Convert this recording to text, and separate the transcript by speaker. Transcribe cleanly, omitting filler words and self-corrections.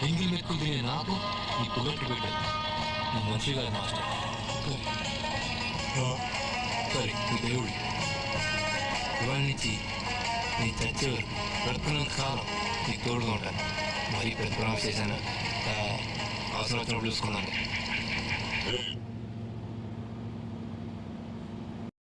Speaker 1: ఎంగిల్ మెక్కులు తినే నాకు నీ పుల్లట్లు పెట్టాను. నీ మనిషి కాదు మాస్టర్. సరే నీ దేవుడు ఇవాళ నుంచి నీ చచ్చే వరకు బ్రతుకున్నంత కాలం నీకు తోడుగా ఉంటాను. మరీ పెద్ద ప్రామిస్ చేశాను. అవసరం వచ్చినప్పుడు చూసుకున్నాను.